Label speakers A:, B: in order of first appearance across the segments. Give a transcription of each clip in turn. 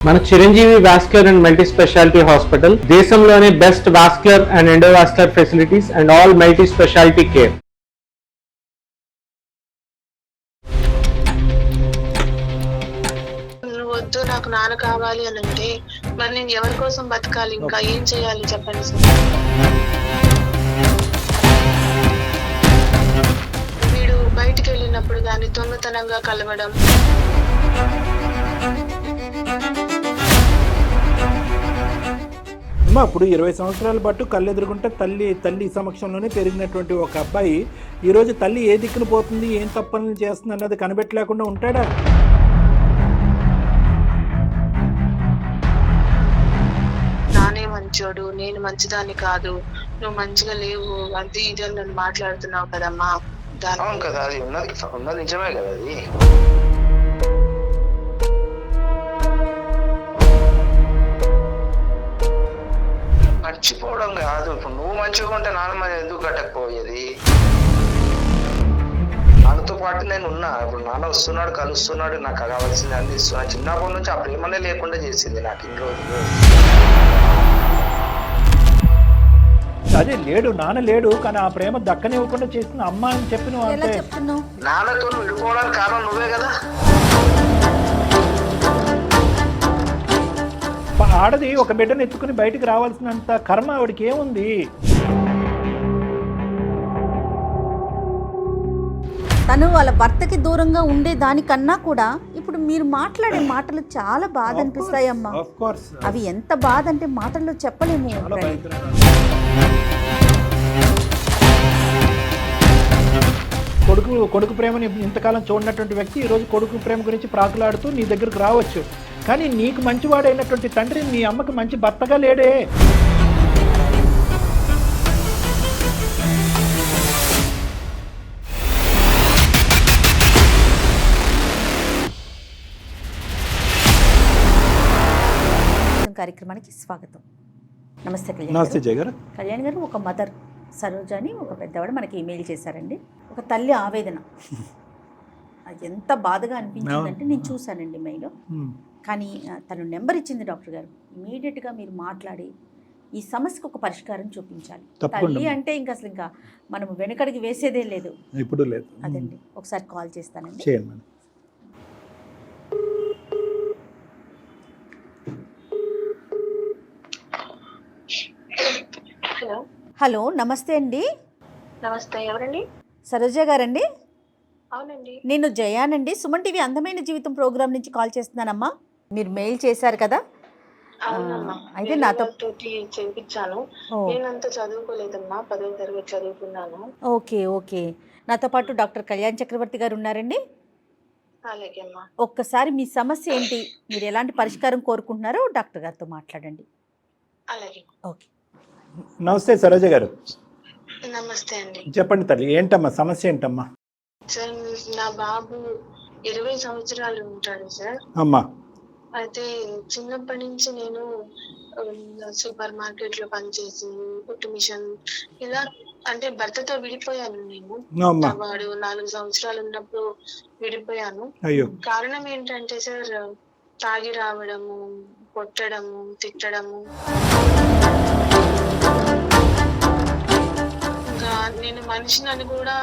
A: మన Chiranjeevi vascular and multi speciality hospital దేశంలోనే best vascular and endovascular facilities and all multi speciality care.
B: నువ్వు వద్దు నాకు నాన్న కావాలి అని అంటే మరి నేను ఎవరి కోసం బతకాలి, ఇంకా ఏం చేయాలి చెప్పండి సార్. వీడు బయటికి వెళ్ళినప్పుడు కానీ దొంగతనంగా కలవడం,
C: అమ్మ ఇప్పుడు 20 సంవత్సరాల పాటు కళ్ళెదురుకుంటే తల్లి సమక్షంలోనే పెరిగినటువంటి ఒక అబ్బాయి ఈరోజు తల్లి ఏ దిక్కున పోతుంది, ఏం తప్పని చేస్తుంది అన్నది కనిపెట్టలేకుండా ఉంటాడా?
B: నానే మంచోడు, నేను మంచిదాన్ని కాదు, నువ్వు మంచిగా లేవు, అది ఇది అని నన్ను మాట్లాడుతున్నావు కదమ్మా.
D: అవును కదా, అది ఉన్నది నిజమే కదా. అది మర్చిపోవడం కాదు. ఇప్పుడు నువ్వు మంచిగా ఉంటే నాన్న మరి ఎందుకు కట్టకపోయేది? నాన్నతో పాటు నేను ఉన్నా. ఇప్పుడు నాన్న వస్తున్నాడు, కలుస్తున్నాడు, నాకు కావాల్సింది అందిస్తున్నా. చిన్నప్పటి నుంచి ఆ ప్రేమనే లేకుండా చేసింది నాకు ఇన్ని రోజులు.
C: అదే లేడు, నాన్న లేడు, కానీ ఆ ప్రేమ దక్కనివ్వకుండా చేసిన అమ్మ అని చెప్పి నువ్వు అంటే
D: నాన్నతో నువ్వు విడిపోవడానికి కారణం నువ్వే కదా.
C: ఆడది ఒక బిడ్డను ఎత్తుకుని బయటికి రావాల్సినంత కర్మ ఆవిడకి ఏముంది?
E: తను వాళ్ళ భర్తకి దూరంగా ఉండే దానికన్నా కూడా ఇప్పుడు మీరు మాట్లాడే మాటలు చాలా బాధ అనిపిస్తాయి అమ్మా. అవి ఎంత బాధ అంటే మాటల్లో చెప్పలేము.
C: కొడుకు ప్రేమని ఇంతకాలం చూడనటువంటి వ్యక్తి ఈరోజు కొడుకు ప్రేమ గురించి ప్రాకులాడుతూ నీ దగ్గరకు రావచ్చు, కానీ నీకు మంచివాడైనటువంటి తండ్రి నీ అమ్మకి మంచి భర్తగా లేడే.
E: కార్యక్రమానికి స్వాగతం. నమస్తే కళ్యాణ్.
C: నమస్తే జయ గారు.
E: కళ్యాణ్ గారు, ఒక మదర్ సరోజ అని ఒక పెద్దవాడు మనకి ఈమెయిల్ చేశారండి. ఒక తల్లి ఆవేదన అది ఎంత బాధగా అనిపించిందంటే నేను చూశానండి మెయిల్. కానీ తను నెంబర్ ఇచ్చింది డాక్టర్ గారు. ఇమీడియట్గా మీరు మాట్లాడి ఈ సమస్యకు ఒక పరిష్కారం చూపించాలి. తల్లి అంటే ఇంకా అసలు ఇంకా మనం వెనకడికి వేసేదే లేదు,
C: ఇప్పుడు లేదు.
E: అదండి, ఒకసారి కాల్ చేస్తానండి. హలో, నమస్తే అండి.
B: నమస్తే, ఎవరండి?
E: సరోజ గారండి?
B: అవునండి,
E: నేను జయానండి. సుమన్ టీవీ అందమైన జీవితం ప్రోగ్రామ్ నుంచి కాల్ చేస్తున్నానమ్మా. మీరు మెయిల్ చేశారు కదా, అయితే నాతో
B: చేయించాను. నేనంత చదువుకోలేదమ్మా, 10వ తరగతి చదువుకున్నాను.
E: ఓకే. నాతో పాటు డాక్టర్ కళ్యాణ్ చక్రవర్తి గారు ఉన్నారండి.
B: అలాగే అమ్మా.
E: ఒక్కసారి మీ సమస్య ఏంటి, మీరు ఎలాంటి పరిష్కారం కోరుకుంటున్నారో డాక్టర్ గారితో మాట్లాడండి.
B: అలాగే.
E: ఓకే.
C: నమస్తే సరోజ గారు.
B: నమస్తే అండి.
C: చెప్పండి తల్లి, ఏంటమ్మా సమస్య ఏంటమ్మా?
B: సార్, నా బాబు 20 సంవత్సరాలు ఉంటాడు సార్.
C: అమ్మా.
B: అయితే చిన్నప్పటి నుంచి నేను సూపర్ మార్కెట్ లో పనిచేసి కుట్టు మిషన్ ఇలా అంటే భర్తతో విడిపోయాను నేను. వాడు 4 సంవత్సరాలు ఉన్నప్పుడు విడిపోయాను. కారణం ఏంటంటే సార్, తాగి రావడము, కొట్టడము, తిట్టడము. ఇంకా నేను మనిషిని కూడా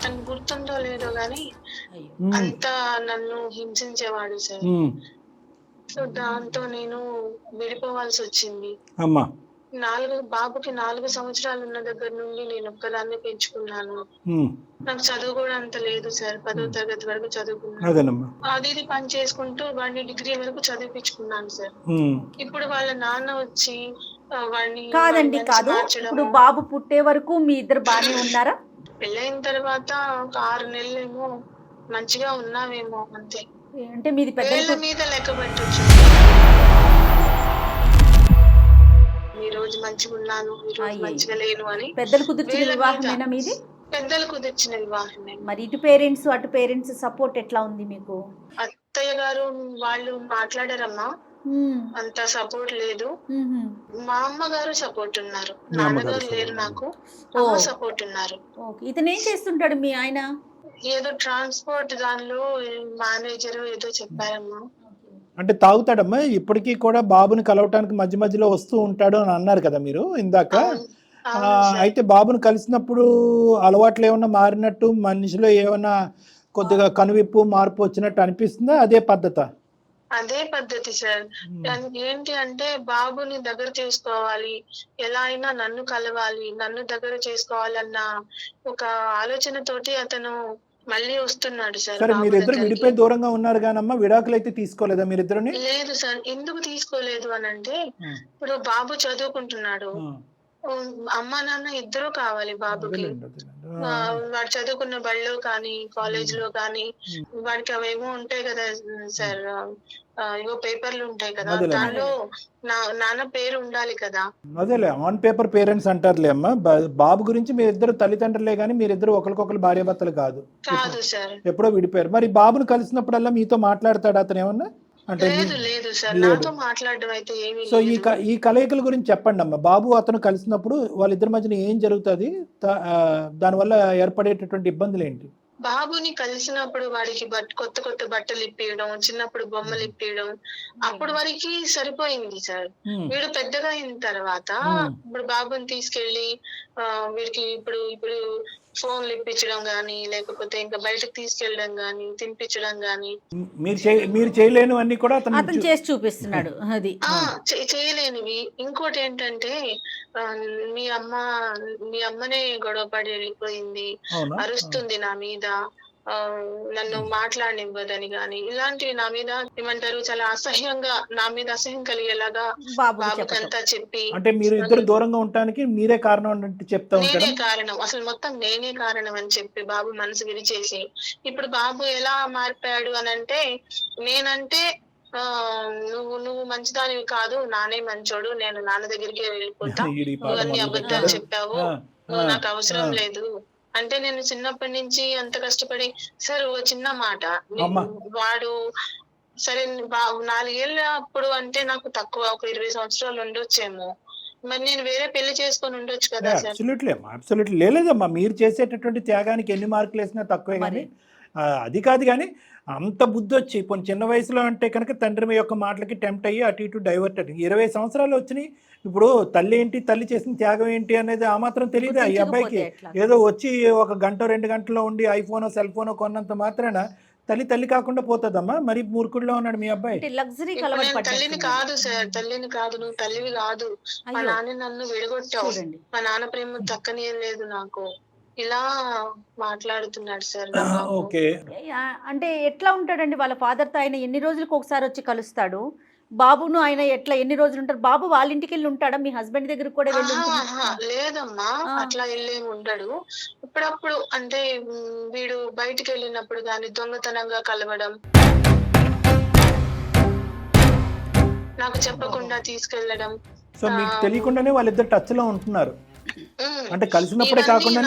B: తనకు గుర్తుందో లేదో గాని అంతా నన్ను హింసించేవాడు సార్. సో దాంతో నేను విడిపోవాల్సి వచ్చింది. బాబుకి 4 సంవత్సరాలు ఉన్న దగ్గర నుండి నేను ఒక్కదాన్ని పెంచుకున్నాను. నాకు చదువు కూడా అంత లేదు సార్, 10వ తరగతి వరకు చదువుకున్నాను. అది ఇది పని చేసుకుంటూ వాడిని డిగ్రీ వరకు చదివించుకున్నాను సార్. ఇప్పుడు వాళ్ళ నాన్న వచ్చి వాడిని
E: కాదు, ఇప్పుడు బాబు పుట్టే వరకు మీ ఇద్దరు బాగానే ఉన్నారా?
B: పెళ్ళైన తర్వాత ఒక 6 నెలలేమో మంచిగా ఉన్నావేమో అంతే.
E: అంటే మీది పెద్దల
B: మీద లెక్క పెట్టొచ్చు. ఈ రోజు మంచిగా ఉన్నాను, ఈ రోజు మంచిగా లేను అని.
E: పెద్దలు కుదిర్చిన వివాహమేనా మీది?
B: పెద్దలు కుదిర్చిన వివాహమే.
E: మరి ఇటు పేరెంట్స్ అటు పేరెంట్స్ సపోర్ట్ ఎట్లా ఉంది మీకు?
B: అత్తయ్య గారు వాళ్ళు మాట్లాడారమ్మా, అంత సపోర్ట్ లేదు. మా అమ్మగారు సపోర్ట్ ఉన్నారు, నాన్నగారు లేరు, నాకు అమ్మ సపోర్ట్ ఉన్నారు.
E: ఇతను ఏం చేస్తుంటాడు మీ ఆయన?
B: ఏదో ట్రాన్స్పోర్ట్ దానిలో మేనేజర్ ఏదో చెప్పారమ్మా.
C: అంటే తాగుతాడమ్మా ఇప్పటికీ కూడా బాబుని కలవటానికి మధ్య మధ్యలో వస్తూ ఉంటాడు అని అన్నారు కదా మీరు ఇందాక. అయితే బాబుని కలిసినప్పుడు అలవాట్లు ఏమన్నా మారినట్టు మనిషిలో ఏమన్నా కొద్దిగా కనువిప్పు మార్పు వచ్చినట్టు అనిపిస్తుందా? అదే పద్ధత?
B: అదే పద్ధతి సార్. ఏంటి అంటే బాబుని దగ్గర చేసుకోవాలి, ఎలా అయినా నన్ను కలవాలి, నన్ను దగ్గర చేసుకోవాలన్న ఒక ఆలోచనతోటి అతను మళ్ళీ వస్తున్నాడు సార్.
C: సరే
B: బాబు
C: మీరిద్దరు
B: దగ్గరికి.
C: విడిపోయి దూరంగా ఉన్నారు కానమ్మా, విడాకులు అయితే తీసుకోలేదా మీరిద్దరుని?
B: లేదు సార్. ఎందుకు తీసుకోలేదు అని అంటే ఇప్పుడు బాబు చదువుకుంటున్నాడు, అమ్మ నాన్న ఇద్దరు కావాలి బాబుకి. వాడు చదువుకున్న బడిలో కానీ కాలేజ్ లో కానీ వాడికి అవేమో ఉంటాయి కదా సార్, ఏవో పేపర్లు ఉంటాయి కదా, దానిలో నాన్న పేరు ఉండాలి కదా.
C: అదేలే ఆన్ పేపర్ పేరెంట్స్ అంటారులే అమ్మా. బాబు గురించి మీరిద్దరు తల్లిదండ్రులే కానీ మీరిద్దరు ఒకరికొకరు భార్యాభర్తలు కాదు.
B: కాదు సార్.
C: ఎప్పుడో విడిపోయారు. మరి బాబుని కలిసినప్పుడల్లా మీతో మాట్లాడతాడు అతను ఏమన్నా? అంటే
B: లేదు సార్, నాతో మాట్లాడడం అయితే ఏమీ.
C: సో ఈ కలయికల గురించి చెప్పండి అమ్మా. బాబు అతను కలిసినప్పుడు వాళ్ళిద్దరి మధ్యన ఏం జరుగుతుంది, దానివల్ల ఏర్పడేటటువంటి ఇబ్బందులు ఏంటి?
B: బాబుని కలిసినప్పుడు వాడికి కొత్త కొత్త బట్టలు ఇప్పియడం, చిన్నప్పుడు బొమ్మలు ఇప్పియడం, అప్పుడు వరకు సరిపోయింది సార్. వీడు పెద్దగా అయిన తర్వాత ఇప్పుడు బాబుని తీసుకెళ్లి వీడికి ఇప్పుడు ఇప్పుడు ఫోన్లు ఇప్పించడం గానీ, లేకపోతే ఇంకా బయటకు తీసుకెళ్ళడం గానీ, తినిపించడం గానీ,
C: మీరు చేయలేని అన్ని కూడా
E: అతను చేసి చూపిస్తున్నాడు. అది
B: చేయలేనివి. ఇంకోటి ఏంటంటే మీ అమ్మనే గొడవ పడి వెళ్ళిపోయింది, అరుస్తుంది నా మీద, నన్ను మాట్లాడనివ్వదని గాని, ఇలాంటివి నా మీద ఏమంటారు చాలా అసహ్యంగా, నా మీద అసహ్యం కలిగేలాగా బాబుకంతా చెప్పి,
C: అంటే మీరు ఇద్దరు దూరంగా ఉండటానికి మీరే కారణం అంటే చెప్తా ఉంటారు.
B: నేనే కారణం, అసలు మొత్తం నేనే కారణం అని చెప్పి బాబు మనసు విరిచేసి, ఇప్పుడు బాబు ఎలా మారిపోయాడు అని అంటే, నేనంటే నువ్వు మంచిదానివి కాదు, నానే మంచోడు, నేను నాన్న దగ్గరికి వెళ్ళిపోతా, నువ్వు అన్ని అబద్ధాలు చెప్పావు, నువ్వు నాకు అవసరం లేదు అంటే, నేను చిన్నప్పటి నుంచి అంత కష్టపడి సార్, ఒక చిన్న మాట, వాడు సరే 4 ఏళ్ళ అప్పుడు అంటే నాకు తక్కువ, ఒక 20 సంవత్సరాలు ఉండొచ్చేమో, మరి నేను వేరే పెళ్లి చేసుకొని ఉండొచ్చు కదా సార్.
C: అబ్సల్యూట్లీ లేదమ్మా, మీరు చేసేటటువంటి త్యాగానికి ఎన్ని మార్కులు వేసినా తక్కువే. కానీ అది కాదు, కానీ అంత బుద్ధి వచ్చి ఇప్పుడు చిన్న వయసులో అంటే కనుక తండ్రి యొక్క మాటలకి టెంప్ట్ అయ్యి అటు ఇటు డైవర్ట్ అయ్యి 20 సంవత్సరాలు వచ్చినాయి. ఇప్పుడు తల్లి ఏంటి, తల్లి చేసిన త్యాగం ఏంటి అనేది ఆ మాత్రం తెలియదు ఈ అబ్బాయికి. ఏదో వచ్చి 1 గంట 2 గంటలో ఉండి ఐఫోనో సెల్ ఫోనో కొన్నంత మాత్రాన తల్లి కాకుండా పోతుందమ్మా. మరి మూర్ఖుల్లో ఉన్నాడు మీ అబ్బాయి.
B: తల్లిని కాదు సార్, తల్లిని కాదు, నువ్వు తల్లివి కాదు, మా నాన్న నన్ను విడగొట్టావు, మా నాన్న ప్రేమ దక్కనే లేదు నాకు, ఇలా మాట్లాడుతున్నాడు సార్.
C: ఓకే,
E: అంటే ఎట్లా ఉంటాడండి వాళ్ళ ఫాదర్ తో? ఆయన ఎన్ని రోజులకు ఒకసారి వచ్చి కలుస్తాడు? బాబును ఆయన ఎట్లా ఎన్ని రోజులు ఉంటారు? బాబు వాళ్ళ ఇంటికి వెళ్ళి ఉంటాడా? మీ హస్బెండ్ దగ్గర కూడా వెళ్ళి?
B: లేదమ్మా, అట్లా వెళ్ళేమి ఉండడు. ఇప్పుడప్పుడు అంటే వీడు బయటికి వెళ్ళినప్పుడు గాని దొంగతనంగా కలవడం, నాకు చెప్పకుండా తీసుకెళ్లడం.
C: సో మీకు తెలియకుండానే వాళ్ళిద్దరు టచ్ లో ఉంటున్నారు. అంటే కలిసినప్పుడే కాకుండా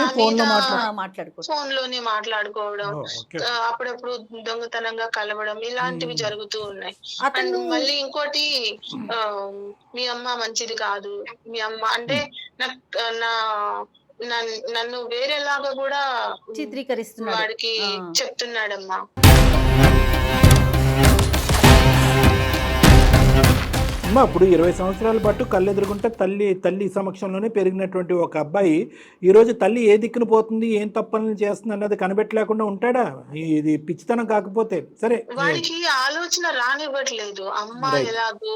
B: ఫోన్లోనే మాట్లాడుకోవడం, అప్పుడప్పుడు దొంగతనంగా కలవడం, ఇలాంటివి జరుగుతూ ఉన్నాయి. మళ్ళీ ఇంకోటి, మీ అమ్మ మంచిది కాదు, మీ అమ్మ అంటే నన్ను వేరేలాగా కూడా
E: చిత్రీకరిస్తున్నాడు,
B: వాడికి చెప్తున్నాడమ్మా.
C: ఇప్పుడు 20 సంవత్సరాల పాటు కళ్ళెదురుగుంటే తల్లి సమక్షంలోనే పెరిగినటువంటి ఒక అబ్బాయి ఈరోజు తల్లి ఏ దిక్కును పోతుంది, ఏం తప్పని చేస్తుంది అన్నది కనిపెట్టలేకుండా ఉంటాడా? ఇది పిచ్చితనం కాకపోతే సరే.
B: వాడికి ఆలోచన రానివ్వట్లేదు, అమ్మ ఎలాగో,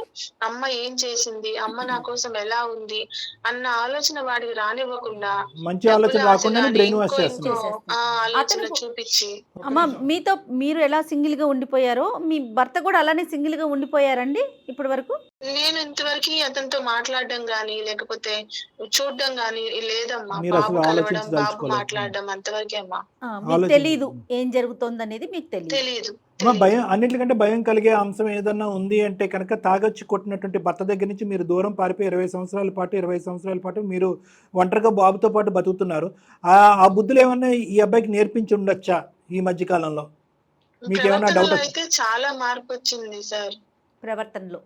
B: అమ్మ ఏం చేసింది, అమ్మ నా కోసం ఎలా ఉంది అన్న ఆలోచన వాడికి రానివ్వకుండా,
C: మంచి ఆలోచన రాకుండా బ్రెయిన్ వాష్ చేస్తున్నారు,
B: ఆలోచన చూపించి.
E: అమ్మ మీతో మీరు ఎలా సింగిల్ గా ఉండిపోయారో మీ భర్త కూడా అలానే సింగిల్ గా ఉండిపోయారండి ఇప్పటి వరకు?
B: నేను ఇంతవరకు అతనితో మాట్లాడడం గానీ, లేకపోతే చూడడం గానీ లేదమ్మా. బాబు కలవడం, బాబు మాట్లాడడం అంతవరకే అమ్మా.
E: మీకు తెలీదు ఏం జరుగుతోంది అనేది, మీకు తెలియదు.
C: భయం, అన్నింటికంటే భయం కలిగే అంశం ఏదన్నా ఉంది అంటే కనుక తాగొచ్చి కొట్టినటువంటి భర్త దగ్గర నుంచి మీరు దూరం పారిపోయి 20 సంవత్సరాల పాటు మీరు ఒంటరిగా బాబుతో పాటు బతుకుతున్నారు. ఆ బుద్ధులు ఏమన్నా ఈ అబ్బాయికి నేర్పించి ఉండొచ్చా ఈ మధ్య కాలంలో? మీకు ఏమన్నా డౌట్?
B: అయితే చాలా మార్పు వచ్చింది సార్
E: ప్రవర్తనలో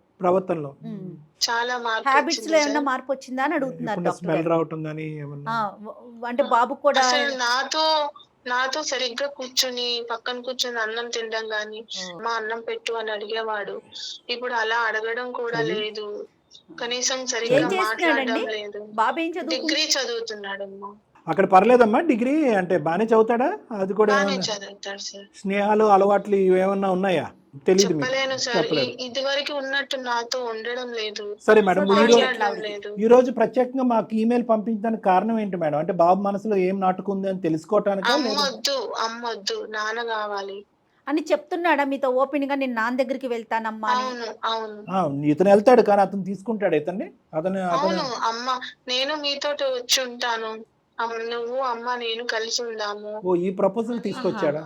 B: చాలా మార్పు.
E: హ్యాబిట్స్ లో ఏమన్నా మార్పు వచ్చిందా అని అడుగుతున్నారు.
C: స్మెల్ రావటం గానీ ఏమన్నా?
E: అంటే బాబు కూడా
B: నాతో నాతో సరిగ్గా కూర్చుని పక్కన కూర్చుని అన్నం తినడం గాని, మా అన్నం పెట్టు అని అడిగేవాడు. ఇప్పుడు అలా అడగడం కూడా లేదు. కనీసం
E: ఏం
B: సరిగ్గా
E: చేస్తున్నాడండి
B: మాట్లాడడం లేదు.
E: బాబు? ఏం చదువు?
B: డిగ్రీ చదువుతున్నాడమ్మా.
C: అక్కడ పర్లేదమ్మా డిగ్రీ అంటే బాగానే చదువుతాడా? అది కూడా
B: బానే
C: ఏమన్నా
B: చదువుతాడు సార్.
C: స్నేహాలు అలవాట్లు ఇవేమన్నా ఉన్నాయా? తెలియదు మీకు,
B: చెప్పలేను సార్.
C: చెప్పలేదు.
B: ఇది వరకు ఉన్నట్టు నాతో ఉండడం లేదు,
C: సరే మేడం,
B: మాట్లాడడం లేదు.
C: ఈ రోజు ప్రత్యేకంగా మాకు ఈమెయిల్ పంపించడానికి కారణం ఏంటి మేడం? అంటే బాబు మనసులో ఏం నాటుకుంది అని తెలుసుకోవటానికా?
B: అమ్మొద్దు నాన్న కావాలి
E: అని చెప్తున్నాడా మీతో ఓపెన్ గా? నేను నాన్న దగ్గరికి వెళ్తానమ్మా అని.
B: అవును
C: ఇతను వెళ్తాడు కానీ అతను తీసుకుంటాడు ఇతన్ని. అతను
B: అవును. అమ్మ నేను మీతో వచ్చి ఉంటాను, నువ్వు అమ్మ నేను కలిసి ఉందాము
C: ఓ ఈ ప్రపోజల్ తీసుకొచ్చాడా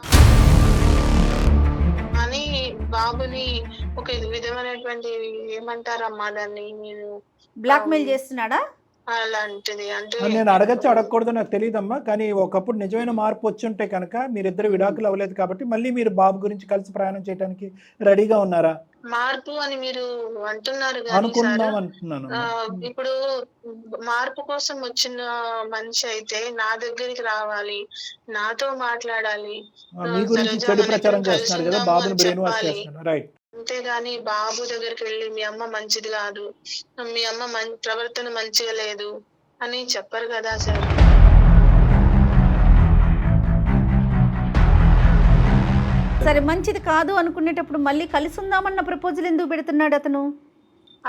B: అని బాబుని ఒక విధమైనటువంటి ఏమంటారమ్మా దాన్ని, నేను
E: బ్లాక్ మెయిల్ చేస్తున్నాడా?
B: అలాంటిది. అంటే
C: నేను అడగచ్చు అడగకూడదు నాకు తెలియదమ్మా, కానీ ఒకప్పుడు నిజమైన మార్పు వచ్చి ఉంటే కనుక మీరిద్దరు విడాకులు అవ్వలేదు కాబట్టి మళ్ళీ మీరు బాబు గురించి కలిసి ప్రయాణం చేయడానికి రెడీగా ఉన్నారా?
B: మార్పు అని మీరు అంటున్నారు
C: అనుకుందాం అంటున్నాను.
B: ఇప్పుడు మార్పు కోసం వచ్చిన మనిషి అయితే నా దగ్గరికి రావాలి, నాతో మాట్లాడాలి.
C: మీ గురించి చెడు ప్రచారం చేస్తున్నారు కదా, బాబుని బ్రెయిన్ వాష్ చేస్తున్నారు. రైట్.
B: అంతేగాని బాబు దగ్గరికి వెళ్ళి మీ అమ్మ మంచిది కాదు, మీ అమ్మ ప్రవర్తన మంచిగా లేదు అని చెప్పరు కదా సార్.
E: సరే మంచిది కాదు అనుకునేటప్పుడు మళ్ళీ కలిసి ఉందామన్న ప్రపోజల్ ఎందుకు పెడుతున్నాడు అతను?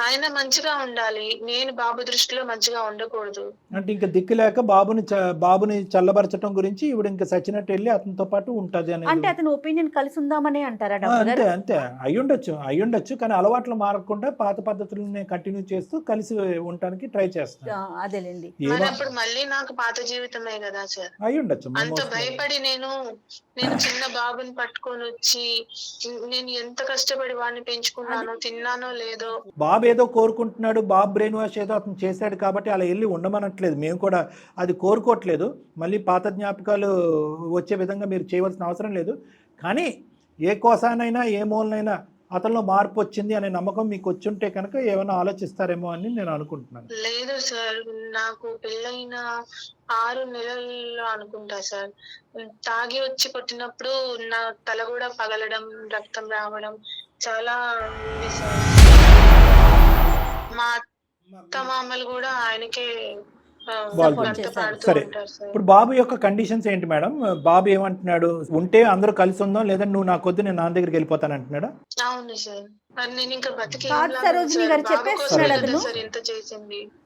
B: ఆయన మంచిగా ఉండాలి, నేను బాబు దృష్టిలో మంచిగా ఉండకూడదు.
C: అంటే ఇంకా దిక్కు లేక బాబుని చల్లబరచడం గురించి ఇప్పుడు ఇంకా సచ్చినట్టు వెళ్ళి అతనితో పాటు ఉంటది అని.
E: అంటే అతను ఒపీనియన్ కలిసి ఉందామనే అంటారా?
C: అంతే అంతే అయ్యుండొచ్చు కానీ అలవాట్లు మారకుండా పాత పద్ధతులని కంటిన్యూ చేస్తూ కలిసి ఉండటానికి ట్రై చేస్తాను.
E: అదేలేండి.
B: అప్పుడు మళ్ళీ నాకు పాత జీవితమే కదా సార్.
C: అయ్యుండొచ్చు.
B: అంత భయపడి నేను చిన్న బాబుని పట్టుకొని వచ్చి నేను ఎంత కష్టపడి వాడిని పెంచుకున్నానో, తిన్నానో లేదో.
C: బాబు ఏదో కోరుకుంటున్నాడు, బాబు బ్రెయిన్ వాష్ ఏదో అతను చేశాడు కాబట్టి అలా వెళ్ళి ఉండమనట్లేదు, మేము కూడా అది కోరుకోవట్లేదు. మళ్ళీ పాత జ్ఞాపకాలు వచ్చే విధంగా మీరు చేయవలసిన అవసరం లేదు. కానీ ఏ కోసానైనా ఏ మూలనైనా అతనిలో మార్పు వచ్చింది అనే నమ్మకం మీకు వచ్చి ఉంటే కనుక ఏమైనా ఆలోచిస్తారేమో అని నేను అనుకుంటున్నాను.
B: లేదు సార్, నాకు పెళ్ళైన 6 నెలల్లో అనుకుంటా సార్, తాగి వచ్చి కొట్టినప్పుడు నా తల కూడా పగలడం, రక్తం రావడం చాలా ఉంది సార్. మా అత్త మామలు కూడా ఆయనకే
C: సరే, ఇప్పుడు బాబు యొక్క కండిషన్స్ ఏంటి మేడం? బాబు ఏమంటున్నాడు? ఉంటే అందరూ కలిసి ఉందాం, లేదా నువ్వు నా కొద్ది నేను నాన్న దగ్గరికి వెళ్ళిపోతాను అంటున్నాడా?
B: అవును సార్. నేను ఇంకా బతికి
E: సరోజిని గారు చెప్పేస్తున్నాడు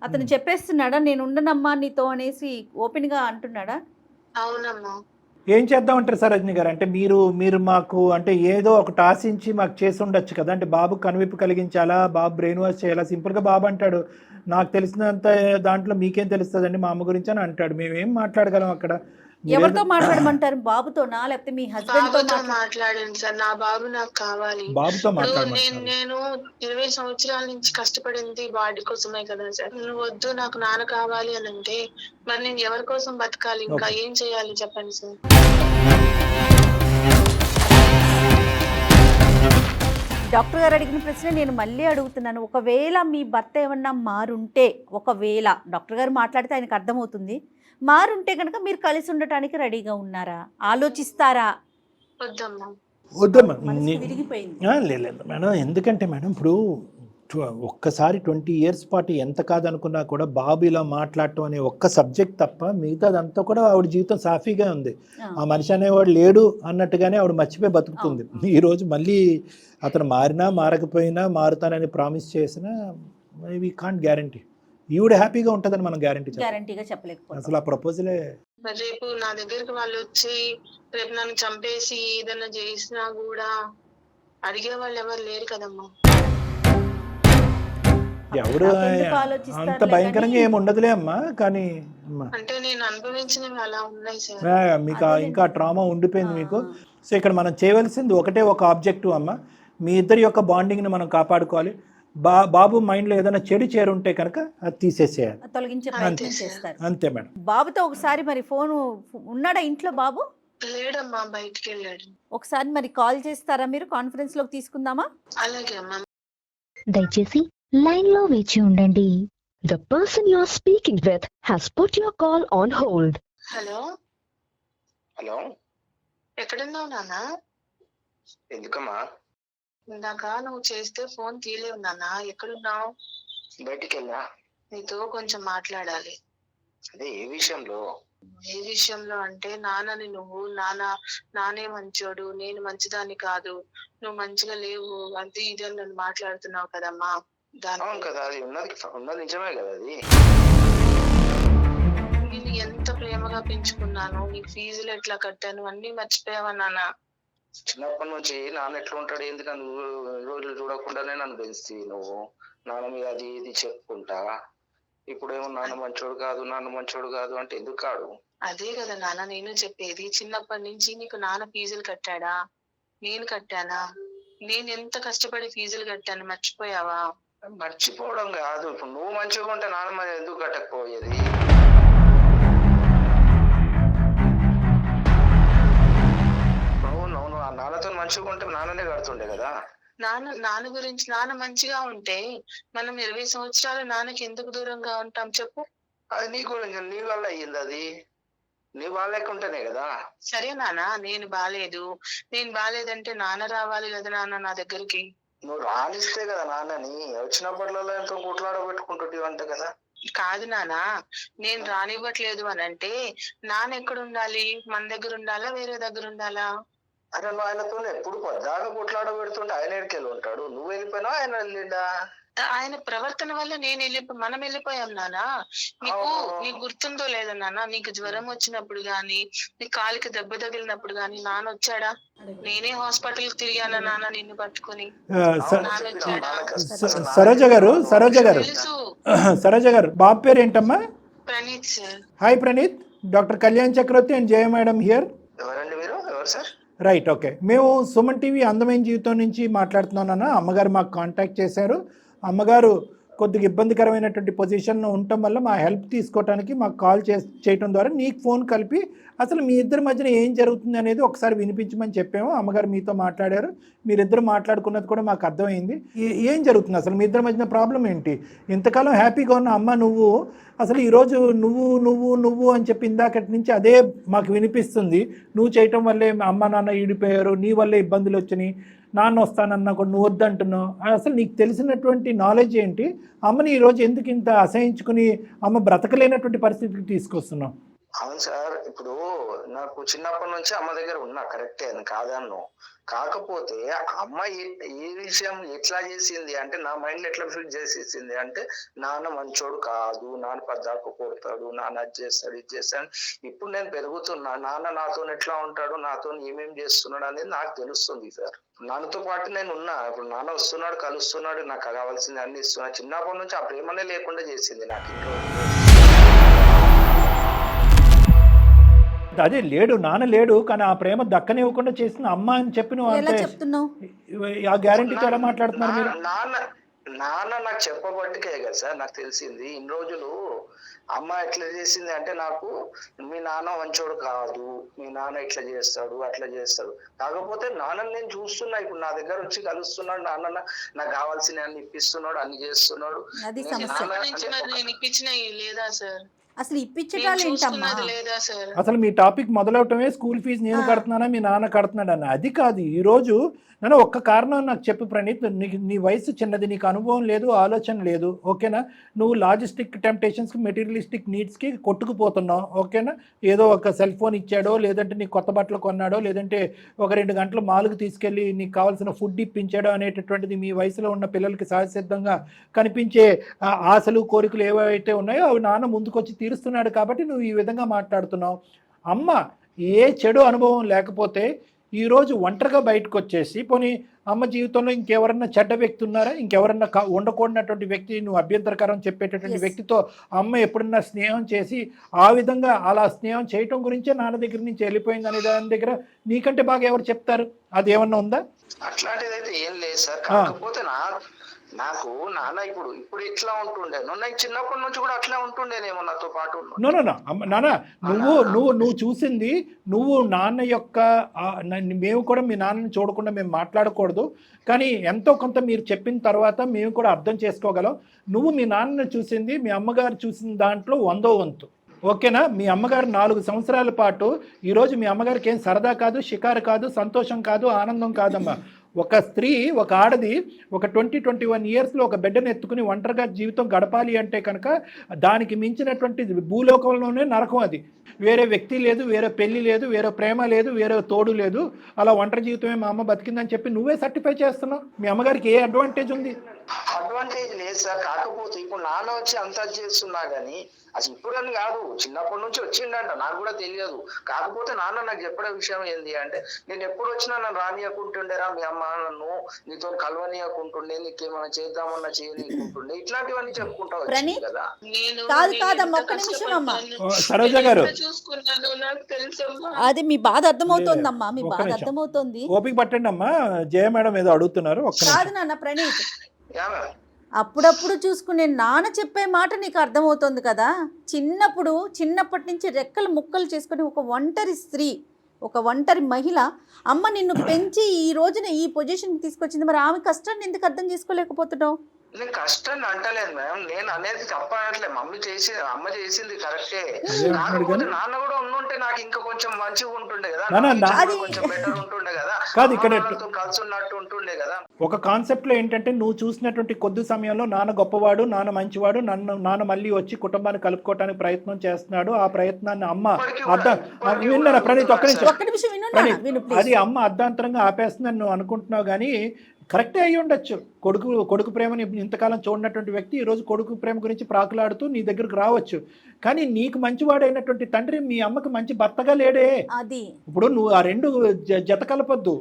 E: అతను
B: Hmm.
E: చెప్పేస్తున్నాడా నేను ఉండనమ్మా నీతో అనేసి ఓపెన్ గా అంటున్నాడా?
B: అవునమ్మా.
C: ఏం చేద్దామంటారు సరోజిని గారు? అంటే మీరు మాకు అంటే ఏదో ఒకటి ఆశించి మాకు చేసి ఉండొచ్చు కదా. అంటే బాబు కనువిప్పు కలిగించాలా, బాబు బ్రెయిన్ వాష్ చేయాలా? సింపుల్గా బాబు అంటాడు నాకు తెలిసినంత దాంట్లో మీకేం తెలుస్తుందండి మా అమ్మ గురించి అని అంటాడు. మేమేం మాట్లాడగలం అక్కడ?
E: ఎవరితో మాట్లాడమంటారు? బాబుతోనా లేకపోతే మీ హస్బెండ్ తో
B: మాట్లాడండి సార్, నా బాబు నాకు కావాలి.
C: బాబుతో
B: నేను 20 సంవత్సరాల నుంచి కష్టపడింది వాడి కోసమే కదా సార్. నువ్వు వద్దు నాకు నాన్న కావాలి అని అంటే మరి నేను ఎవరి కోసం బతకాలి? ఇంకా ఏం చేయాలి చెప్పండి సార్.
E: డాక్టర్ గారు అడిగిన ప్రశ్న నేను మళ్ళీ అడుగుతున్నాను. ఒకవేళ మీ భర్త ఏమన్నా మారుంటే, ఒకవేళ డాక్టర్ గారు మాట్లాడితే ఆయనకు అర్థమవుతుంది, మారుంటే కనుక మీరు కలిసి ఉండటానికి రెడీగా ఉన్నారా? ఆలోచిస్తారా?
C: వద్దమ్మా
E: విరిగిపోయింది.
C: లేదు మేడం, ఎందుకంటే మేడం ఇప్పుడు ఒక్కసారి 20 years పాటు ఎంత కాదనుకున్నా కూడా బాబు ఇలా మాట్లాడటం అనే ఒక్క సబ్జెక్ట్ తప్ప మిగతాదంతా కూడా ఆవిడ జీవితం సాఫీగా ఉంది. ఆ మనిషి అనేవాడు లేడు అన్నట్టుగానే ఆవిడ మర్చిపోయి బతుకుతుంది. ఈరోజు మళ్ళీ అతను మారినా మారకపోయినా మారుతానని ప్రామిస్ చేసినా వీ కాంట్ గ్యారంటీ. ఈవిడ హ్యాపీగా ఉంటుందని మనం గ్యారంటీగా
E: చెప్పలేకపోతే
C: అసలు ఆ ప్రపోజలే.
B: రేపు నా దగ్గరికి వాళ్ళు వచ్చి రేపు నన్ను చంపేసి ఏదన్నా చేసినా కూడా అడిగే వాళ్ళు ఎవరు లేరు కదమ్మా.
C: ఎవరు అంత భయంకరంగా ఏమి ఉండదులే అమ్మా. కానీ
B: అంటే నేను అనుభవించినవి అలా ఉన్నాయి సార్.
C: మీకు ఇంకా ట్రామా ఉండిపోయింది మీకు. సో ఇక్కడ మనం చేయవలసింది ఒకటే ఒక ఆబ్జెక్టివ్ అమ్మ, మీ ఇద్దరి యొక్క బాండింగ్ని మనం కాపాడుకోవాలి. బాబు మైండ్లో ఏదైనా చెడు చేరుంటే కనుక అది తీసేసేయాలి,
E: తొలగించే ప్రయత్నం చేస్తారు.
C: అంతే మేడం.
E: బాబుతో ఒకసారి మరి ఫోన్ ఉన్నాడా ఇంట్లో? బాబు
B: లేడమ్మా, బయటికి వెళ్ళాడు.
E: ఒకసారి మరి కాల్ చేస్తారా మీరు? కాన్ఫరెన్స్ లోకి తీసుకుందామా?
B: అలాగే అమ్మా.
F: దయచేసి లైన్ లో వేచి ఉండండి. The person you are speaking with has put your call on hold.
B: Hello
D: hello,
B: ఎక్కడున్నావు నాన్న?
D: ఎందుకమ్మా?
B: ఇందాక నువ్వు చేస్తే ఫోన్ తీయలేవు నాన్న. ఎక్కడున్నావు?
D: బయటికి వెళ్ళా.
B: నీతో కొంచెం మాట్లాడాలి.
D: అదే ఏ విషయంలో?
B: ఏ విషయంలో అంటే, నాన్నని నువ్వు నానే మంచోడు, నేను మంచిదాన్ని కాదు, నువ్వు మంచిగా లేవు, అది ఇది అని నన్ను మాట్లాడుతున్నావు కదమ్మా.
D: అవును కదా, అది ఉన్నది నిజమే కదా. అది
B: నేను ఎంత ప్రేమగా పెంచుకున్నాను, నీకు ఫీజులు ఎట్లా కట్టాను అన్ని మర్చిపోయావా నాన్న?
D: చిన్నప్పటి నుంచి నాన్న ఎట్లా ఉంటాడు, ఎందుకు నువ్వు రోజులు చూడకుండానే నన్ను పెంచి నువ్వు నాన్న మీద అది ఇది చెప్పుకుంటా. ఇప్పుడేమో నాన్న మంచోడు కాదు అంటే ఎందుకు కాడు?
B: అదే కదా నాన్న నేను చెప్పేది. చిన్నప్పటి నుంచి నీకు నాన్న ఫీజులు కట్టాడా? నేను కట్టానా? నేను ఎంత కష్టపడి ఫీజులు కట్టాను, మర్చిపోయావా?
D: మర్చిపోవడం కాదు, ఇప్పుడు నువ్వు మంచిగా ఉంటే నాన్న ఎందుకు కట్టకపోయేది? అవును, ఆ నాన్నతో మంచిగా ఉంటే నాన్ననే కడుతుండే కదా.
B: నాన్న గురించి, నాన్న మంచిగా ఉంటే మనం 20 సంవత్సరాలు నాన్నకి ఎందుకు దూరంగా ఉంటాం చెప్పు?
D: అది నీ గురించి, నీ వల్ల అయ్యింది. అది నీ బాగాలేకుంటేనే కదా.
B: సరే నాన్న, నేను బాలేదంటే నాన్న రావాలి కదా నాన్న నా దగ్గరికి.
D: నువ్వు రానిస్తే కదా నాన్నని, వచ్చినప్పట్లో ఎంతో కొట్లాడబెట్టుకుంటుంటే అంట కదా.
B: కాదు నాన్న, నేను రానివ్వట్లేదు అని అంటే నాన్న ఎక్కడ ఉండాలి? మన దగ్గర ఉండాలా, వేరే దగ్గర ఉండాలా?
D: అరే నువ్వు ఆయనతో ఎప్పుడు పొద్దాక కొట్లాడబెడుతుంటే ఆయన ఎడికెళ్ళి ఉంటాడు, నువ్వు వెళ్ళిపోయినా ఆయన వెళ్ళిండా?
B: ఆయన ప్రవర్తన వల్ల మనం వెళ్ళిపోయాం నాన్న. నీకు గుర్తుందో లేదో నాన్న, నీకు జ్వరం వచ్చినప్పుడు గాని, నీ కాలికి దెబ్బ తగిలినప్పుడు గాని నాన్న వచ్చాడా? నేనే హాస్పిటల్ తిరిగానా నాన్న నిన్ను పట్టుకుని?
C: సరోజ గారు బాబు పేరు ఏంటమ్మా?
B: Praneeth sir.
C: Hi Praneeth, doctor Kalyan Chakravarthy and Jaya madam here.
D: ఎవరండి మీరు? ఎవరు సార్?
C: Right, okay. మేము సుమన్ టీవీ అందమైన జీవితం నుంచి మాట్లాడుతున్నాను. అమ్మగారు మాకు కాంటాక్ట్ చేశారు. అమ్మగారు కొద్దిగా ఇబ్బందికరమైనటువంటి పొజిషన్లో ఉండటం వల్ల మా హెల్ప్ తీసుకోవడానికి మాకు కాల్ చేయటం ద్వారా నీకు ఫోన్ కలిపి అసలు మీ ఇద్దరి మధ్యన ఏం జరుగుతుంది అనేది ఒకసారి వినిపించమని చెప్పాము. అమ్మగారు మీతో మాట్లాడారు, మీరిద్దరు మాట్లాడుకున్నది కూడా మాకు అర్థమైంది. ఏం జరుగుతుంది అసలు మీ ఇద్దరి మధ్యన ప్రాబ్లం ఏంటి? ఇంతకాలం హ్యాపీగా ఉన్న అమ్మ నువ్వు అసలు ఈరోజు నువ్వు అని చెప్పి ఇందాకటి నుంచి అదే మాకు వినిపిస్తుంది. నువ్వు చేయటం వల్లే అమ్మ నాన్న ఈడిపోయారు, నీ వల్లే ఇబ్బందులు వచ్చినాయి, నాన్న వస్తానన్నా కూడా నువ్వు వద్దంటున్నావు. అసలు నీకు తెలిసినటువంటి నాలెడ్జ్ ఏంటి? అమ్మని ఈరోజు ఎందుకు ఇంత అసహించుకుని అమ్మ బ్రతకలేనటువంటి పరిస్థితికి తీసుకొస్తున్నావు?
D: అవును సార్, ఇప్పుడు నాకు చిన్నప్పటి నుంచి అమ్మ దగ్గర ఉన్నా, కరెక్టే, అని కాదన్ను. కాకపోతే అమ్మ ఏ విషయం ఎట్లా చేసింది అంటే, నా మైండ్ ఎట్లా ఫిట్ చేసేసింది అంటే, నాన్న మంచోడు కాదు, నాన్న పద్దాకు కొడతాడు, నాన్న అది చేస్తాడు ఇది చేస్తాడు. ఇప్పుడు నేను పెరుగుతున్నా, నాన్న నాతో ఎట్లా ఉంటాడు, నాతో ఏమేం చేస్తున్నాడు అనేది నాకు తెలుస్తుంది సార్. నాన్నతో పాటు నేను ఉన్నా. ఇప్పుడు నాన్న వస్తున్నాడు, కలుస్తున్నాడు, నాకు కావాల్సింది అన్ని ఇస్తున్నా. చిన్నప్పటి నుంచి ఆ ప్రేమనే లేకుండా చేసింది నాకు ఇంట్లో.
C: అదే లేడు, నాన్న లేడు, కానీ ఆ ప్రేమ దక్కనివ్వకుండా చేసిన అమ్మ అని చెప్పి నువ్వు ఆ గ్యారెంటీతో ఎలా మాట్లాడుతున్నారు మీరు?
D: నాన్న నాకు చెప్పబట్టికే కదా సార్ నాకు తెలిసింది. ఇన్ని రోజులు అమ్మ ఎట్లా చేసింది అంటే, నాకు మీ నాన్న మంచోడు కాదు, మీ నాన్న ఇట్లా చేస్తాడు అట్లా చేస్తాడు. కాకపోతే నాన్నని నేను చూస్తున్నా, ఇప్పుడు నా దగ్గర వచ్చి కలుస్తున్నాడు, నాన్న నాకు కావాల్సిన అన్ని ఇప్పిస్తున్నాడు, అన్ని చేస్తున్నాడు.
B: లేదా సార్?
E: అసలు ఇప్పించటాలు ఏంటమ్మా?
C: అసలు మీ టాపిక్ మొదలవటమే స్కూల్ ఫీజు నేను కడుతున్నానా మీ నాన్న కడుతున్నాడు అని. అది కాదు, ఈరోజు నన్ను ఒక్క కారణం నాకు చెప్పు ప్రణీత్. నీ వయసు చిన్నది, నీకు అనుభవం లేదు, ఆలోచన లేదు, ఓకేనా? నువ్వు లాజిస్టిక్ టెంప్టేషన్స్కి, మెటీరియలిస్టిక్ నీడ్స్కి కొట్టుకుపోతున్నావు, ఓకేనా? ఏదో ఒక సెల్ ఫోన్ ఇచ్చాడో, లేదంటే నీకు కొత్త బట్టలు కొన్నాడో, లేదంటే ఒక 2 గంటలు మాల్కి తీసుకెళ్ళి నీకు కావాల్సిన ఫుడ్ ఇప్పించాడో అనేటటువంటిది మీ వయసులో ఉన్న పిల్లలకి సహజసిద్ధంగా కనిపించే ఆశలు కోరికలు ఏవైతే ఉన్నాయో అవి నాన్న ముందుకొచ్చి తీరుస్తున్నాడు కాబట్టి నువ్వు ఈ విధంగా మాట్లాడుతున్నావు. అమ్మ ఏ చెడు అనుభవం లేకపోతే ఈరోజు ఒంటరిగా బయటకు వచ్చేసి, పోనీ అమ్మ జీవితంలో ఇంకెవరన్నా చెడ్డ వ్యక్తి ఉన్నారా? ఇంకెవరన్నా ఉండకూడనటువంటి వ్యక్తి, నువ్వు అభ్యంతరకరం చెప్పేటటువంటి వ్యక్తితో అమ్మ ఎప్పుడన్నా స్నేహం చేసి ఆ విధంగా అలా స్నేహం చేయటం గురించే నాన్న దగ్గర నుంచి వెళ్ళిపోయింది అనే దాని దగ్గర నీకంటే బాగా ఎవరు చెప్తారు? అది ఏమన్నా ఉందా?
D: అట్లాంటిది అయితే ఏం లేదు సార్. కాకపోతే నాకు నాన్న ఇప్పుడు ఇట్లా ఉంటుండే, నాకు చిన్నప్పటి నుంచి కూడా అట్లా ఉంటుండేనేమో నాతో పాటు.
C: నాన్న నువ్వు చూసింది, నువ్వు నాన్న యొక్క మేము కూడా మీ నాన్నని చూడకుండా మేము మాట్లాడకూడదు, కానీ ఎంతో కొంత మీరు చెప్పిన తర్వాత మేము కూడా అర్థం చేసుకోగలం. నువ్వు మీ నాన్నని చూసింది, మీ అమ్మగారు చూసిన దాంట్లో 100వ వంతు. ఓకేనా? మీ అమ్మగారు 4 సంవత్సరాల పాటు ఈరోజు మీ అమ్మగారికి ఏం సరదా కాదు, షికారు కాదు, సంతోషం కాదు, ఆనందం కాదమ్మా. ఒక స్త్రీ, ఒక ఆడది ఒక 20-21 ఇయర్స్లో ఒక బిడ్డను ఎత్తుకుని ఒంటరిగా జీవితం గడపాలి అంటే కనుక దానికి మించినటువంటి భూలోకంలోనే నరకం అది. వేరే వ్యక్తి లేదు, వేరే పెళ్లి లేదు, వేరే ప్రేమ లేదు, వేరే తోడు లేదు, అలా ఒంటరి జీవితమే మా అమ్మ బతికిందని చెప్పి నువ్వే సర్టిఫై చేస్తున్నావు. మీ అమ్మగారికి ఏ అడ్వాంటేజ్ ఉంది?
D: అడ్వాంటేజ్ లేదు సార్. కాకపోతే ఇప్పుడు నాన్న వచ్చి అంతా చేస్తున్నా గానీ, అసలు ఇప్పుడని కాదు, చిన్నప్పటి నుంచి వచ్చిండంట, నాకు కూడా తెలియదు. కాకపోతే నాన్న నాకు చెప్పడే విషయం ఏంది అంటే, నేను ఎప్పుడు వచ్చినా నన్ను రానియకుంటుండేరా మీ అమ్మ, నన్ను నీతో కలవనీయకుంటుండే, నీకేమైనా చేద్దామన్నా చేయనీయకుంటుండే, ఇట్లాంటివన్నీ చెప్పుకుంటా వచ్చింది కదా.
E: కాదమ్మా, ఒక్క నిమిషం అమ్మా.
C: సరోజ గారు,
B: చూసుకున్నాను, నాకు తెలుసమ్మా.
E: అది మీ బాధ అర్థమవుతోందమ్మా, మీ బాధ అర్థమవుతోంది.
C: ఓపిక పట్టండి అమ్మా. జయ మేడం ఏదో అడుగుతున్నారు.
E: కాదు నాన్న ప్రణీత్,
D: యా మ్యామ్.
E: అప్పుడప్పుడు చూసుకునే నాన్న చెప్పే మాట నీకు అర్థమవుతుంది కదా. చిన్నప్పటి నుంచి రెక్కలు ముక్కలు చేసుకుని ఒక ఒంటరి స్త్రీ, ఒక ఒంటరి మహిళ అమ్మ నిన్ను పెంచి ఈ రోజున ఈ పొజిషన్కి తీసుకొచ్చింది. మరి ఆమె కష్టాన్ని ఎందుకు అర్థం చేసుకోలేకపోతున్నావు?
D: నేను కష్టాన్ని అంటలేదు మేడం, నేను అనేది తప్ప అనట్లే. అమ్మ చేసింది కరెక్టే. కాకపోతే నాన్న కూడా ఉండుంటే నాకు ఇంకా కొంచెం మంచిగా ఉంటుండే కదా, కొంచెం బెటర్ ఉంటుండే కదా,
C: కాదు ఇక్కడ
D: కలిసి ఉన్నట్టు ఉంటుండే కదా.
C: ఒక కాన్సెప్ట్ లో ఏంటంటే, నువ్వు చూసినటువంటి కొద్ది సమయంలో నాన్న గొప్పవాడు, నాన్న మంచివాడు, నాన్న మళ్ళీ వచ్చి కుటుంబాన్ని కలుపుకోవడానికి ప్రయత్నం చేస్తున్నాడు. ఆ ప్రయత్నాన్ని అమ్మ విన్నారా ప్రణీత్? ఒక్క నిమిషం ప్రణీత్, అది అమ్మ అర్ధాంతరంగా ఆపేస్తుందని నువ్వు అనుకుంటున్నావు కానీ కరెక్టే అయ్యి ఉండొచ్చు. కొడుకు ప్రేమని ఇంతకాలం చూడనటువంటి వ్యక్తి ఈరోజు కొడుకు ప్రేమ గురించి ప్రాకులాడుతూ నీ దగ్గరకు రావచ్చు. కానీ నీకు మంచివాడైనటువంటి తండ్రి మీ అమ్మకి మంచి భర్తగా లేడే.
E: అది
C: ఇప్పుడు నువ్వు ఆ రెండు జత కలపొద్దు.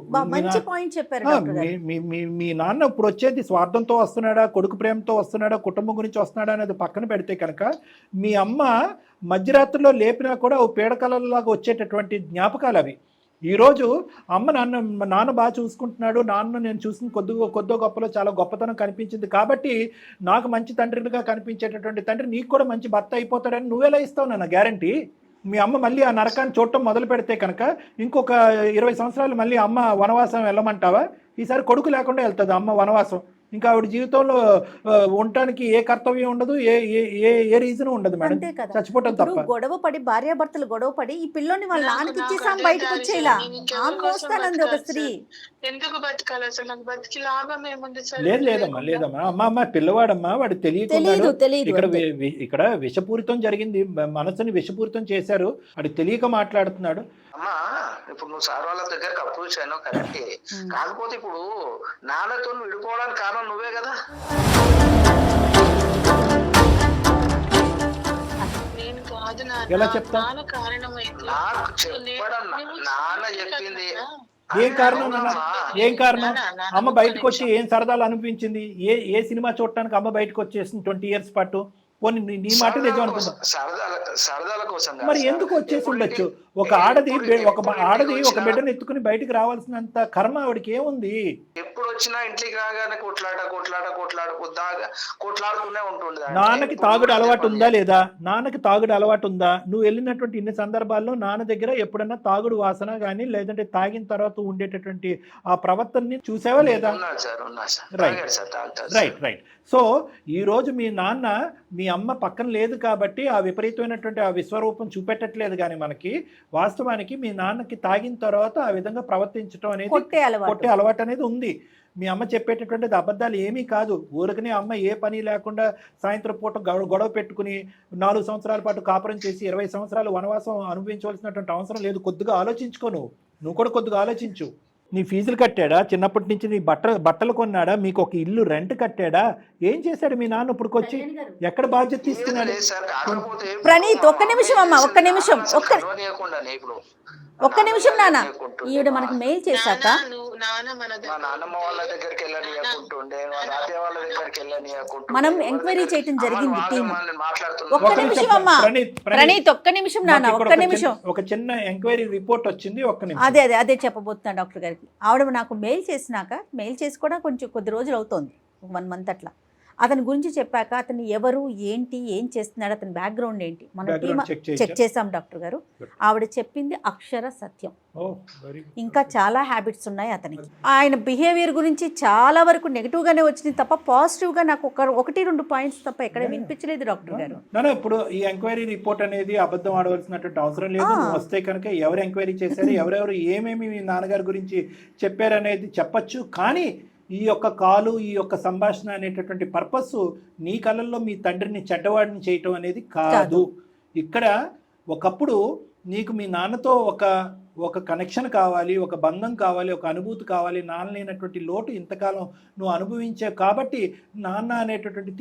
C: మీ నాన్న ఇప్పుడు వచ్చేది స్వార్థంతో వస్తున్నాడా, కొడుకు ప్రేమతో వస్తున్నాడా, కుటుంబం గురించి వస్తున్నాడా అనేది పక్కన పెడితే కనుక, మీ అమ్మ మధ్యరాత్రిలో లేపినా కూడా ఓ పీడకలలాగా వచ్చేటటువంటి జ్ఞాపకాలు అవి. ఈరోజు అమ్మ నాన్న బాగా చూసుకుంటున్నాడు, నాన్న నేను చూసిన కొద్దో గొప్పలో చాలా గొప్పతనం కనిపించింది కాబట్టి నాకు మంచి తండ్రిగా కనిపించేటటువంటి తండ్రి నీకు కూడా మంచి భర్త అయిపోతాడని నువ్వెలా ఇస్తావు నాన్న గ్యారంటీ? మీ అమ్మ మళ్ళీ ఆ నరకాన్ని చూడటం మొదలు పెడితే కనుక ఇంకొక 20 సంవత్సరాలు మళ్ళీ అమ్మ వనవాసం వెళ్ళమంటావా? ఈసారి కొడుకు లేకుండా వెళ్తుంది అమ్మ వనవాసం. ఇంకా ఆవిడ జీవితంలో ఉండటానికి ఏ కర్తవ్యం ఉండదు, ఏ రీజన్ ఉండదు మేడం, చచ్చిపోవటం తప్ప.
E: గొడవ పడి భార్యాభర్తలు గొడవ పడి ఈ పిల్లోని వాళ్ళ నాన్నకి ఇచ్చేసాం బయటకు వచ్చేలా మోస్తానంది ఒక స్త్రీ.
B: ఎందుకు బతకాలి అసలు? నాకు బతికి లాభం ఏముంది?
C: లేదమ్మా అమ్మ పిల్లవాడమ్మా, వాడు తెలియదు. ఇక్కడ విషపూరితం జరిగింది, మనసుని విషపూరితం చేశారు, వాడు తెలియక మాట్లాడుతున్నాడు.
D: అమ్మా ఇప్పుడు నువ్వు సార్ వాళ్ళ దగ్గరకు అప్రోచ్ అయినావు కరెక్టే. కాకపోతే ఇప్పుడు నాన్నతో విడిపోవడానికి కారణం నువ్వే కదా.
B: నేను కాదు
C: ఎలా చెప్తా?
B: నాన్న కారణం అయితే
D: నాకు చెప్పడం నాన్న చెప్పింది.
C: ఏం కారణం నాన్న? ఏం కారణం? అమ్మ బయటకు వచ్చి ఏం సరదాలు అనిపించింది? ఏ సినిమా చూడటానికి అమ్మ బయటకు వచ్చేసింది 20 years పాటు? పోనీ నీ మాట నిజం అనుకుంటా,
D: సరదాల కోసం
C: మరి ఎందుకు వచ్చేసి ఉండొచ్చు? ఒక ఆడది ఒక బిడ్డను ఎత్తుకుని బయటకు రావాల్సినంత కర్మ ఆవిడకి ఏముంది?
D: ఎప్పుడు వచ్చినా ఇంటికి రాగానే కొట్లాడుతూనే ఉంటుంది.
C: నాన్నకి తాగుడు అలవాటు ఉందా లేదా? నాన్నకి తాగుడు అలవాటు ఉందా? నువ్వు వెళ్ళినటువంటి ఇన్ని సందర్భాల్లో నాన్న దగ్గర ఎప్పుడన్నా తాగుడు వాసన కానీ లేదంటే తాగిన తర్వాత ఉండేటటువంటి ఆ ప్రవర్తనని చూసావా లేదా? రైట్. సో ఈ రోజు మీ నాన్న మీ అమ్మ పక్కన లేదు కాబట్టి ఆ విపరీతమైనటువంటి ఆ విశ్వరూపం చూపెట్టట్లేదు. కానీ మనకి వాస్తవానికి మీ నాన్నకి తాగిన తర్వాత ఆ విధంగా ప్రవర్తించడం అనేది, కొట్టే అలవాటు అనేది ఉంది. మీ అమ్మ చెప్పేటటువంటిది అబద్ధాలు ఏమీ కాదు. ఊరికనే అమ్మ ఏ పని లేకుండా సాయంత్రం పూట గొడవ పెట్టుకుని 4 సంవత్సరాల పాటు కాపురం చేసి 20 సంవత్సరాలు వనవాసం అనుభవించవలసినటువంటి అవసరం లేదు. కొద్దిగా ఆలోచించుకో, నువ్వు కూడా కొద్దిగా ఆలోచించు. నీ ఫీజులు కట్టాడా? చిన్నప్పటి నుంచి నీ బట్టలు కొన్నాడా? మీకు ఒక ఇల్లు రెంట్ కట్టాడా? ఏం చేశాడు మీ నాన్న ఇప్పుడుకొచ్చి? ఎక్కడ బాధ్యత తీసుకున్నాడు?
E: ప్రణీత్ ఒక్క నిమిషం అమ్మా, ఒక్క నిమిషం నాన్న. ఈవిడ మనకు మెయిల్ చేశాక మనం ఎంక్వైరీ చేయటం జరిగింది టీమ్. ఒక్క నిమిషం అమ్మా ప్రణీత్, ఒక్క నిమిషం నాన్న, ఒక్క నిమిషం.
C: ఒక చిన్న ఎంక్వైరీ రిపోర్ట్ వచ్చింది, ఒక్క నిమిషం.
E: అదే చెప్పబోతున్నా డాక్టర్ గారికి. ఆవిడ నాకు మెయిల్ చేసినాక, మెయిల్ చేసి కూడా కొద్ది రోజులు అవుతోంది, 1 month అట్లా. అతని గురించి చెప్పాక అతను ఎవరు, ఏంటి, ఏం చేస్తున్నాడు, అతని బ్యాక్గ్రౌండ్ ఏంటి, మన టీమ్
C: Background check
E: చెక్ చేసాం డాక్టర్ గారు.
C: Good.
E: ఆవిడ చెప్పింది అక్షర సత్యం.
C: ఓ వెరీ గుడ్.
E: ఇంకా చాలా హ్యాబిట్స్ ఉన్నాయి అతనికి. ఆయన బిహేవియర్ గురించి చాలా వరకు నెగిటివ్గానే వచ్చింది తప్ప పాజిటివ్గా నాకు 1-2 పాయింట్స్ తప్ప ఎక్కడ వినిపించలేదు డాక్టర్ గారు.
C: నాన్న ఇప్పుడు ఈ ఎంక్వైరీ రిపోర్ట్ అనేది అబద్ధం ఆడవలసినటువంటి అవసరం లేదు. నువ్వు వస్తే కనుక ఎవరు ఎంక్వైరీ చేశారు, ఎవరెవరు ఏమేమి మీ నాన్నగారి గురించి చెప్పారనేది చెప్పచ్చు. కానీ ఈ యొక్క కాలు, ఈ యొక్క సంభాషణ అనేటటువంటి పర్పస్ నీ కళ్ళల్లో మీ తండ్రిని చెడ్డవాడిని చేయటం అనేది కాదు. ఇక్కడ ఒకప్పుడు నీకు మీ నాన్నతో ఒక కనెక్షన్ కావాలి, ఒక బంధం కావాలి, ఒక అనుభూతి కావాలి. నాన్న లేనటువంటి లోటు ఇంతకాలం నువ్వు అనుభవించావు కాబట్టి నాన్న అనేటటువంటి